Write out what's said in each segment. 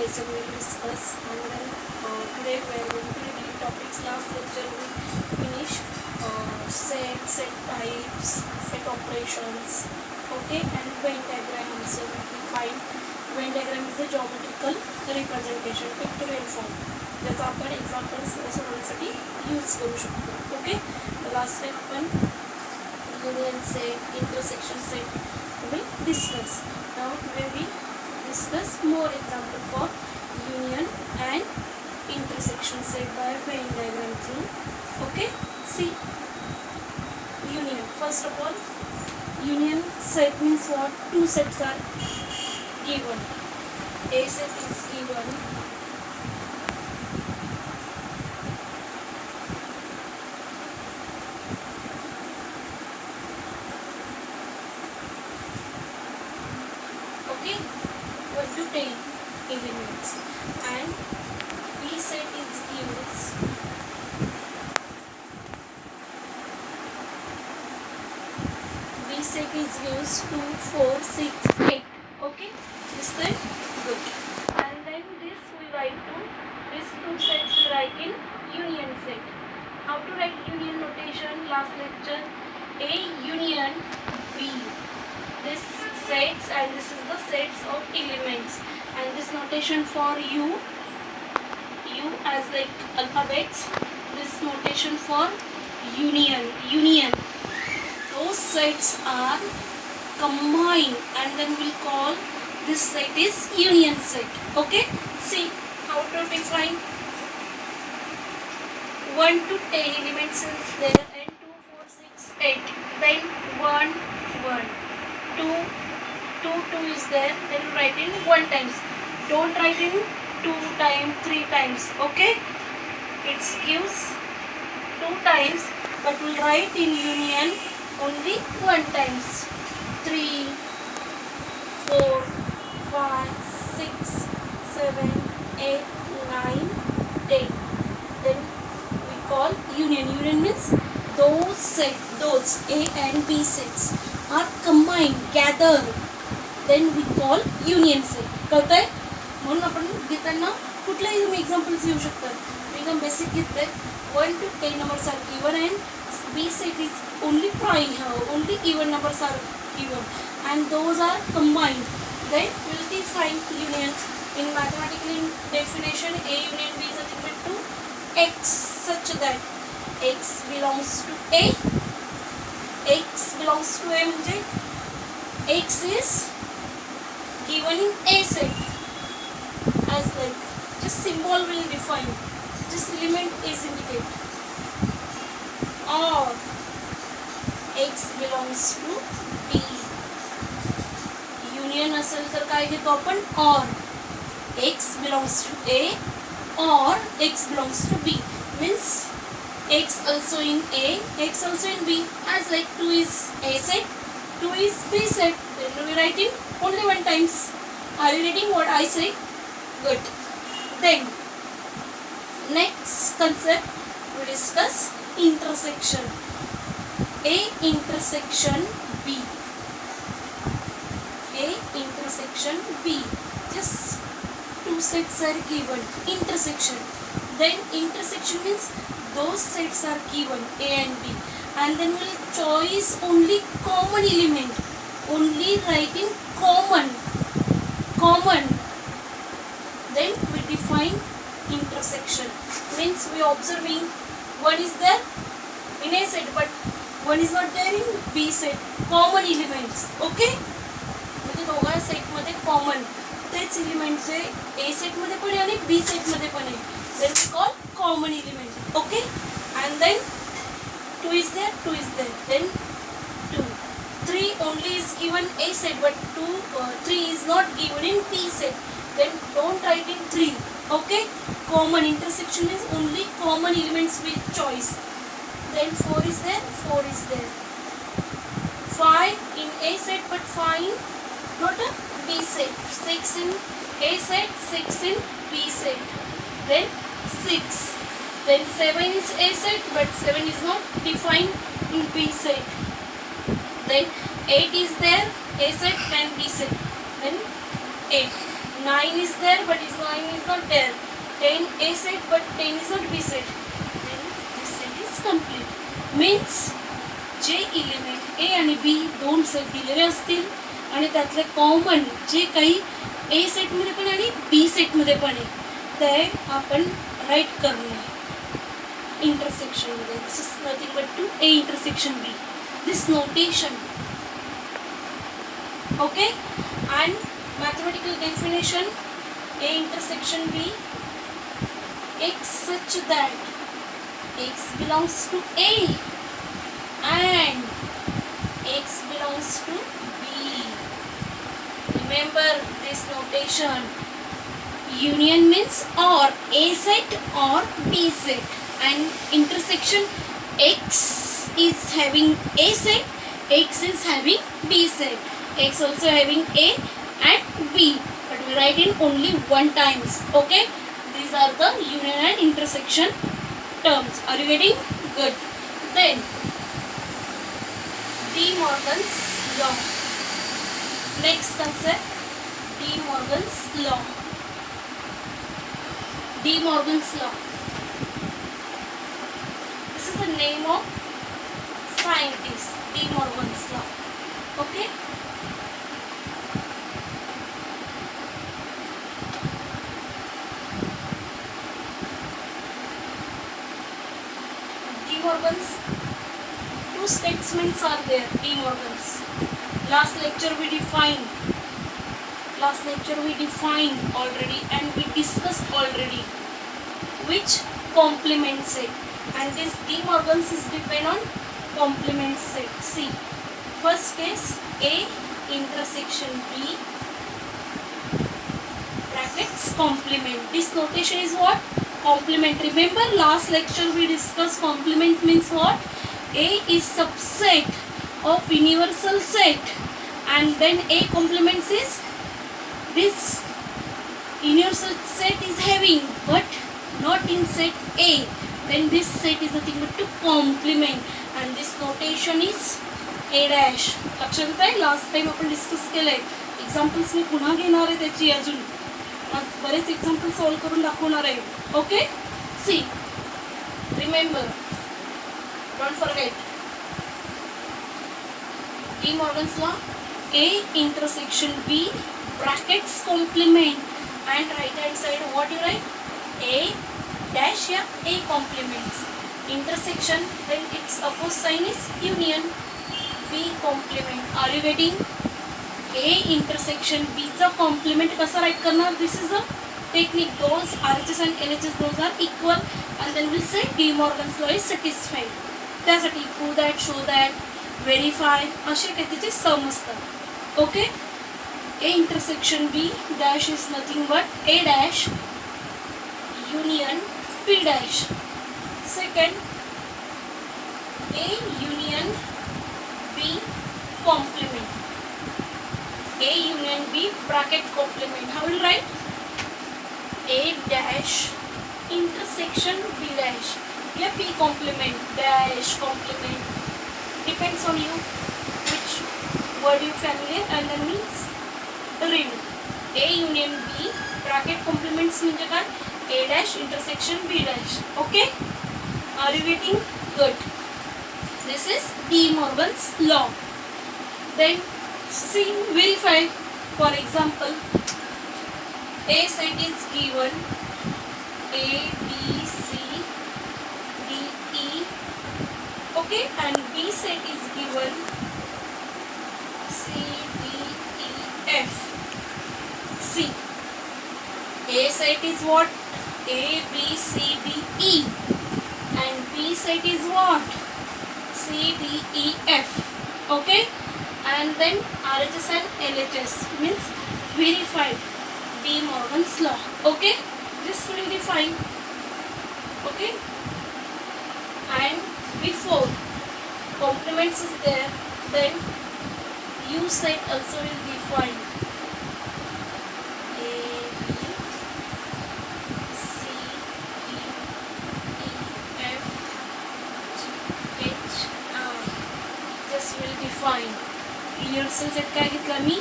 lesson we will discuss, and then today we are going to review topics. Last lecture we finished set types, set operations, okay, and Venn diagram also we define. Venn diagram is a geometrical representation, pictorial form. त्याचा आपण examples सोडवण्यासाठी use करू शकतो. Okay, last time आपण union set, intersection set we discuss. Now today we discuss more example for union and intersection set by Venn diagram through. Okay, see union. First of all, union set means what? Two sets are given. A set is given. Okay, 1 to 10 elements, and B set is given. B set is given 2, 4, 6, 8. Okay, is that good? And then this we write to these two sets we write in union set. How to write union notation? Last lecture, A union B. This sets, and this is the sets of elements, and this notation for U as like alphabets, this notation for union. Those sets are combined, and then we'll call this set is union set. Okay, see how to define. 1 to 10 elements is there, and 2, 4, 6, 8. Then 1, 1. 2 is there, then write in 1 times. Don't write in 2 times, 3 times. Okay, it gives 2 times, but we'll write in union only 1 times. 3, 4, 5, 6, 7, 8, 9, 10. Then we call union. Union means those A and B sets are combined, gathered, then we call union set. कळतंय? म्हणून आपण घेताना कुठल्याही तुम्ही examples घेऊ शकता. मी एकदम basic घेतलंय. 1 to 10 numbers are given, and B set is only prime, only even numbers are given, and those are combined. Then we'll define union in mathematical definition. A union B is equal to X, such that X belongs to A. X belongs to A म्हणजे X is given in A set, as like just symbol will define, just element is indicated, or X belongs to B. Union असेल तर काय घेतो आपण? Or X belongs to A or X belongs to B means X also in A, X also in B, as like 2 is A set, 2 is B set. Then we write in only 1 times. Are you reading what I say? Good. Then next concept we discuss intersection. A intersection B. A intersection B. Just 2 sets are given. Intersection. Then intersection means those sets are given A and B, and then we'll choose only common element, only writing common. Then we define intersection means we observing one is there in A set but one is not there in B set. Common elements. Okay, म्हणजे दोघा set मध्ये common तेच elements J A set मध्ये पण आहे आणि B set मध्ये पण आहे. Then we call common element. Okay, and then 2 is there, 2 is there, then 2. 3 only is given A set, but 3 is not given in B set. Then don't write in 3. Okay, common intersection is only common elements with choice. Then 4 is there, 4 is there. 5 in A set, but 5 not a B set. 6 in A set, 6 in B set. Then 6. Then 7 is A set, but 7 is not defined in B set. Then 8 is there, A set and B set. Then 8. 9 is there, but 9 is not there. 10 A set, but 10 is not B set. Then this set is complete. Means जे element A आणि B दोन set दिलेले असतील आणि त्यातले common जे काही ए सेटमध्ये पण आणि बी सेटमध्ये पण आहे ते आपण राईट करणे इंटरसेक्शनमध्ये. This is nothing but to A intersection B. This notation. Okay. And mathematical definition: A intersection B, x such that x belongs to A and x belongs to B. Remember this notation. Union means or A set or B set, and intersection x is having A set, x is having B set, x also having A and B, but we write in only one times. Okay, these are the union and intersection terms. Are you getting? Good. Then De Morgan's law. Next concept, De Morgan's law. De Morgan's law. This is the name of scientist. De Morgan's law. Okay. Morgan's two statements are there. De Morgan's. Last lecture we defined already and we discussed already which complement set, and this De Morgan's is depend on complement set. See, first case, A intersection B brackets complement. This notation is what? Complement. Remember last lecture we discussed complement means what? A is subset of universal set, and then A complements is this universal set is having but not in set A, then this set is nothing but to complement, and this notation is A dash. लक्षात येत आहे? Last time आपण discuss केलंय. Examples मी पुन्हा घेणार आहे त्याची अजून बरेच एक्झाम्पल सॉल्व करून दाखवणार आहे. Okay. See, remember, don't forget De Morgan's law. A intersection B brackets complement, and right hand side what you write? A dash या A complements. Intersection, then its opposite sign is union. B complement. Are you getting? A intersection B चा complement कसा right करणार? This is a technique. Those RHS and LHS those are equal, and then we'll say De Morgan's law is satisfied. त्यासाठी prove that, show that, verify असे काही त्याचे सम असतात. Okay. A intersection B dash is nothing but A dash union B dash. Second, A union B complement. A union B bracket complement. How will you write? A dash intersection B dash. Yeah, B complement dash complement. Depends on you which word you familiar, and then means read. A union B bracket complements म्हणजे काय? A dash intersection B dash. Okay? Are you getting? Good. This is De Morgan's law. Then see, verify. For example, A set is given A, B, C, D, E. Okay, and B set is given C, D, E, F. C. A set is what? A, B, C, D, E. And B set is what? C, D, E, F. Okay. And then RHS and LHS means verified. De Morgan's law. Okay, this will define. Okay, and before complements is there, then U set also will define. A, B, C, D, E, F, G, H, I. This will define. Universal set काय घेतला मी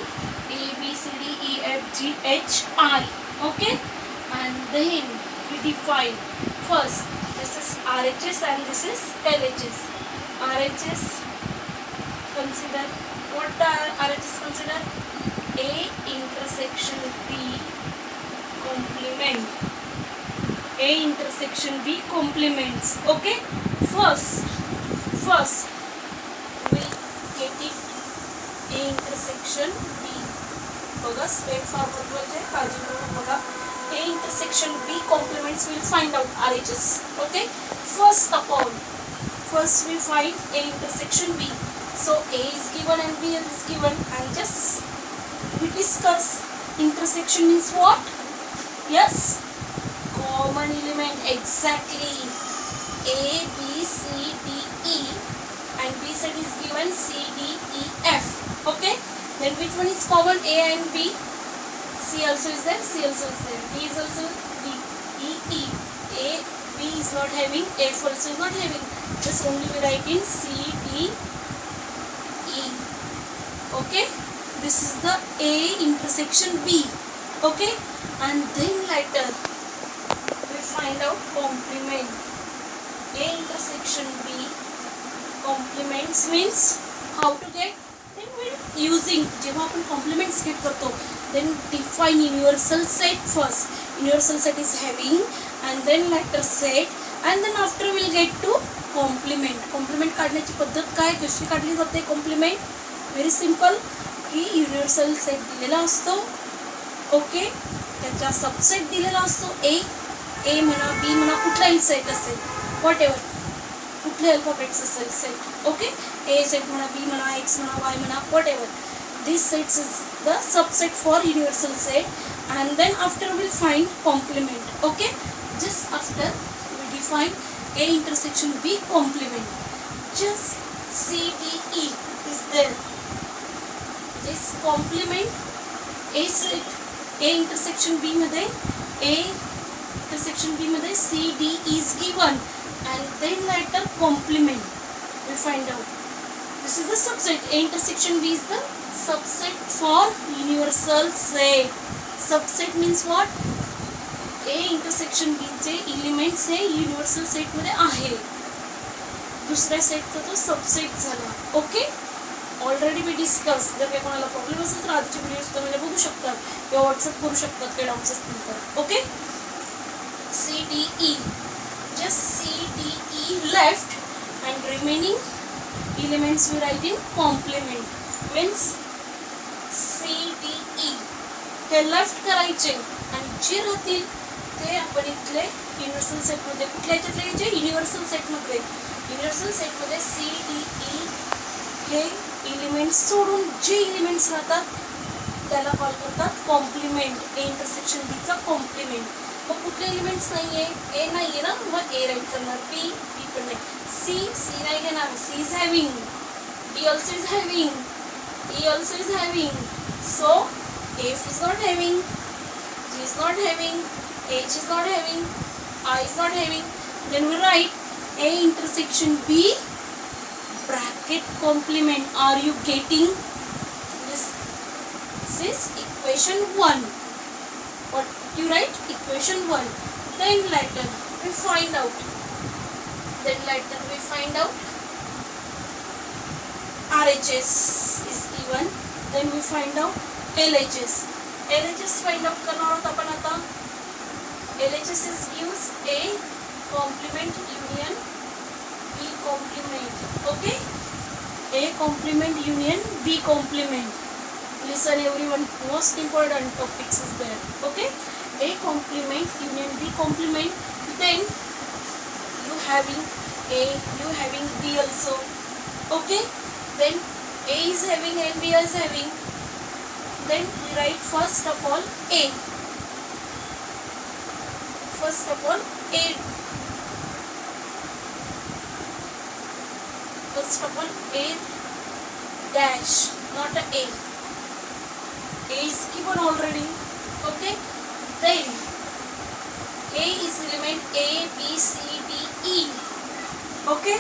ABCDEFGHI. Okay, and then we define first this is RHS and this is LHS. RHS consider what the RHS consider A intersection B complement. A intersection B complements. Okay, first we get it A intersection B. बघा step फार महत्वाचे आहे, काळजीपूर्वक बघा. A intersection B complements will find out RHS. Okay, first we find A intersection B. So A is given and B is given, and just we discuss intersection means what? Yes, common element. Exactly. A B C D E and B set is given C D E F. Okay, then which one is common? A and B. C also is there, C also is there, D is also D, E, E. A, B is not having, F also is not having. Just only we write in C, D, E. Okay, this is the A intersection B. Okay, and then later we find out complement. A intersection B complements means how to get? Then we using जेव्हा आपण complements get करतो, then define universal set first. Universal set is having, and then later set, and then after we'll get to complement. Complement काढण्याची पद्धत काय, कशी काढली जाते complement? Very simple, की universal set दिलेला असतो. ओके, त्याचा सबसेट दिलेला असतो A म्हणा, B म्हणा, कुठलाही सेट असेल, वॉट एव्हर, कुठले अल्फाबेट्स असेल सेट. ओके, A सेट म्हणा, B म्हणा, X म्हणा, Y म्हणा, what ever. This sets is the subset for universal set, and then after we'll find complement. Okay, just after we define A intersection B complement. Just C D E is there. This complement A set A intersection B मध्ये A intersection B मध्ये C D is given, and then later complement we find out. This is the subset. A intersection B is the subset for universal set. Subset means what? A intersection B चे elements हे universal set मध्ये आहे. दुसऱ्या सेटचा तो subset झाला. Okay, already मी discuss. जर काही कोणाला problem असेल तर आधीचे व्हिडिओज तुम्ही बघू शकतात किंवा व्हॉट्सअप करू शकतात काही डाऊट्स असतील तर. Okay, CDE, just CDE left, and remaining elements we write in complement. Means CDE हे लेफ्ट करायचे, आणि जे राहतील ते आपण इथले युनिव्हर्सल सेटमध्ये, कुठल्या ह्याच्यातले घ्यायचे? युनिव्हर्सल सेटमध्ये. युनिव्हर्सल सेटमध्ये CDE हे एलिमेंट्स सोडून जे एलिमेंट्स राहतात त्याला कॉल करतात कॉम्प्लिमेंट. ए इंटरसेक्शन बीचा कॉम्प्लिमेंट. मग कुठले एलिमेंट्स नाही आहे? ए नाही आहे ना, मग ए राईट करणार. बी पण नाही. सी नाही घेणार, C is having. D also is having. E also is having. So F is not having, G is not having, H is not having, I is not having. Then we write A intersection B bracket complement. Are you getting this? This is equation 1. What you write? Equation 1. Then later we find out. RHS is given. Then we find out LHS. LHS find out करणार आहोत आपण आता. LHS is gives A complement union B complement. Okay, A complement union B complement. Listen everyone, most important topics is there. Okay, A complement union B complement. Then you having A, you having B also. Okay, then A is having and B is having. Then we write first of all A. First of all A. First of all A dash, not a A. A is given already. Okay. Then A is element A, B, C, D, E. Okay.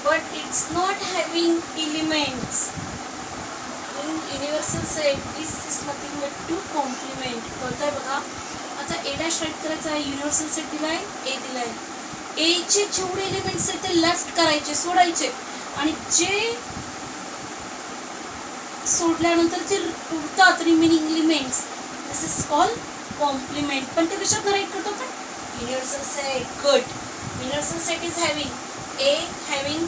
But it's not having elements. Set is nothing but to complement. कळतंय बघा. आता A dash right करायचा आहे. Universal set दिलाय, ए दिलाय. ए चे जेवढे elements आहेत ते लेफ्ट करायचे, सोडायचे, आणि जे सोडल्यानंतर जे उरतात remaining elements this is called complement. पण ते कशात राईट करतो आपण? Universal set. Good. Universal set is having a having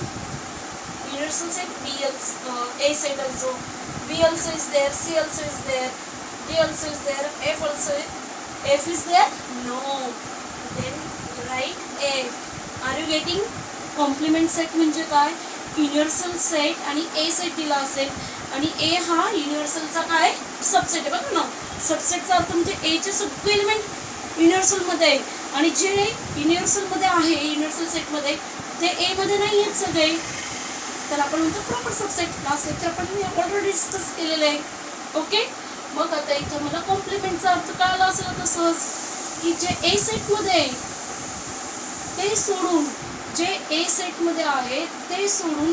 universal set B also, A set also, B also is there, C also is there, D also is there, F also F is there? No. Then write F. Are you getting? Complement set म्हणजे काय? Universal set आणि A set दिला असेल आणि A हा युनिव्हर्सलचा काय subset आहे बघा ना. सबसेटचा अर्थ म्हणजे A चे सगळे एलिमेंट युनिव्हर्सलमध्ये आहे आणि जे युनिव्हर्सलमध्ये आहे युनिव्हर्सल सेटमध्ये ते A मध्ये नाही आहेत सगळे, तर आपण म्हणतो प्रॉपर सबसेट. लास्ट लेक्चर आपण ऑलरेडी डिस्कस केलेलं आहे. ओके. मग आता इथं मला कॉम्प्लिमेंटचा अर्थ कळाला असेल तर सहज की जे ए सेटमध्ये आहे ते सोडून, जे ए सेटमध्ये आहे ते सोडून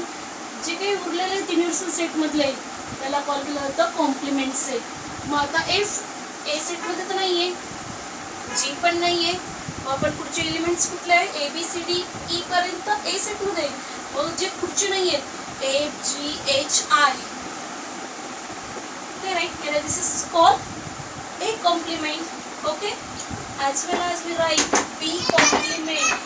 जे काही उरलेले आहेत युनिव्हर्सल सेटमधले त्याला कॉल केलं जातं कॉम्प्लिमेंट सेट. मग आता एफ ए सेटमध्ये तर नाही आहे, जी पण नाही आहे, मग आपण पुढचे एलिमेंट्स कुठले आहे? A B C D E पर्यंत ए सेटमध्ये आहे. मग जे पुढचे नाही आहेत ए जी एच आय ते राईट केलं. This is called a complement. Okay. As well as we write B compliment.